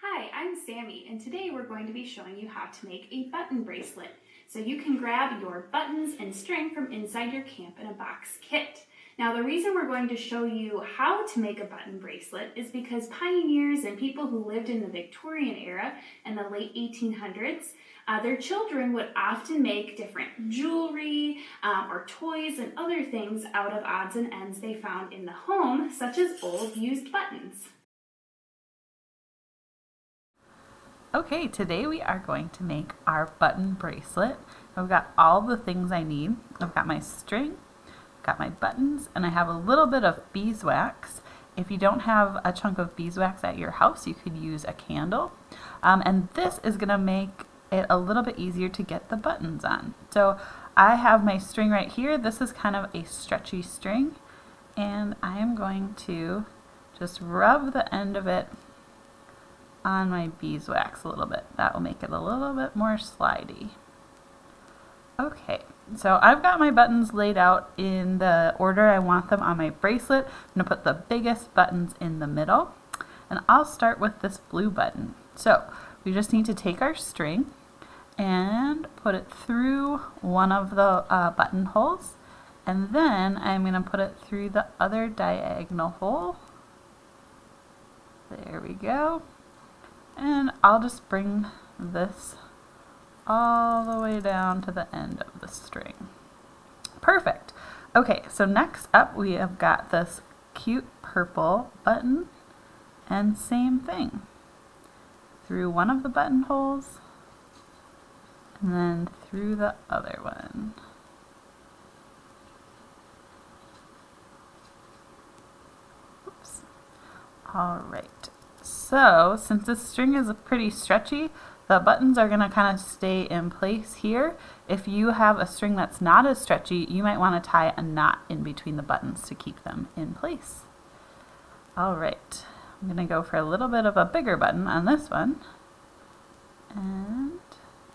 Hi, I'm Sammy, and today we're going to be showing you how to make a button bracelet. So you can grab your buttons and string from inside your Camp in a Box kit. Now the reason we're going to show you how to make a button bracelet is because pioneers and people who lived in the Victorian era and the late 1800s, their children would often make different jewelry or toys and other things out of odds and ends they found in the home, such as old used buttons. Okay, today we are going to make our button bracelet. I've got all the things I need. I've got my string, I've got my buttons, and I have a little bit of beeswax. If you don't have a chunk of beeswax at your house, you could use a candle. And this is going to make it a little bit easier to get the buttons on. So I have my string right here. This is kind of a stretchy string, and I am going to just rub the end of it on my beeswax a little bit. That will make it a little bit more slidey. Okay, so I've got my buttons laid out in the order I want them on my bracelet. I'm going to put the biggest buttons in the middle, and I'll start with this blue button. So we just need to take our string and put it through one of the buttonholes, and then I'm going to put it through the other diagonal hole. There we go. And I'll just bring this all the way down to the end of the string. Perfect. Okay, so next up we have got this cute purple button, and same thing. Through one of the buttonholes, and then through the other one. Oops. All right. So since this string is pretty stretchy, the buttons are going to kind of stay in place here. If you have a string that's not as stretchy, you might want to tie a knot in between the buttons to keep them in place. All right, I'm going to go for a little bit of a bigger button on this one. And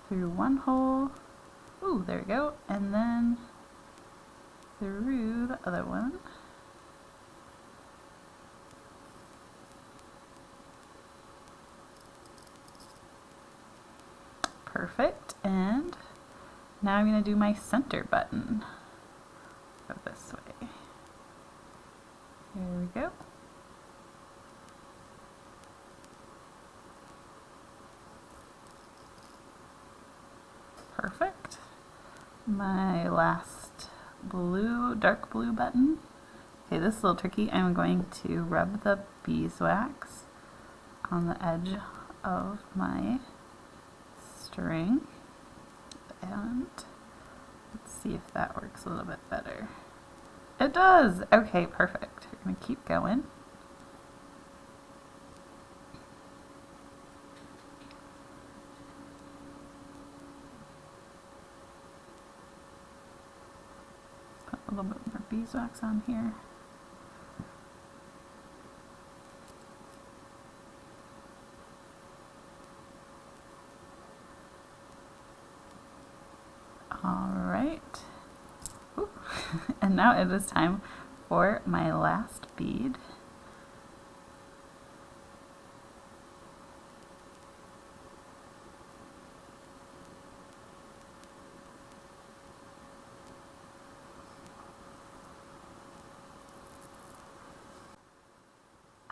through one hole, ooh, there we go, and then through the other one. Perfect, and now I'm going to do my center button. Go this way. Here we go. Perfect. My last blue, dark blue button. Okay, this is a little tricky. I'm going to rub the beeswax on the edge of my string, and let's see if that works a little bit better. It does! Okay, perfect. We're going to keep going. Put a little bit more beeswax on here. All right, and now it is time for my last bead.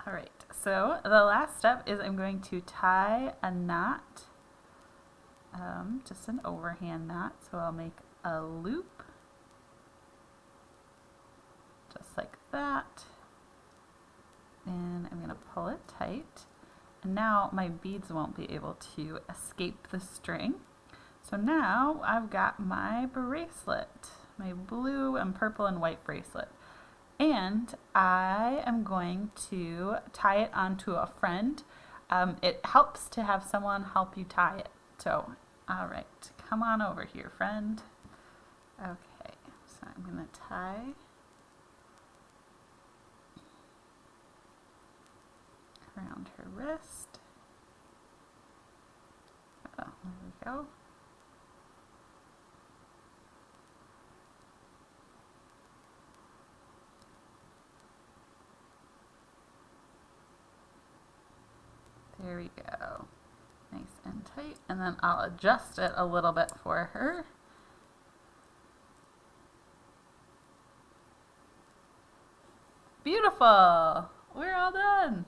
All right, so the last step is I'm going to tie a knot. Just an overhand knot, so I'll make a loop just like that, and I'm going to pull it tight, and now my beads won't be able to escape the string. So now I've got my bracelet, my blue and purple and white bracelet, and I am going to tie it onto a friend. It helps to have someone help you tie it. So, all right, come on over here, friend. Okay, so I'm going to tie around her wrist. Oh, there we go. There we go. tight, and then I'll adjust it a little bit for her. Beautiful! We're all done.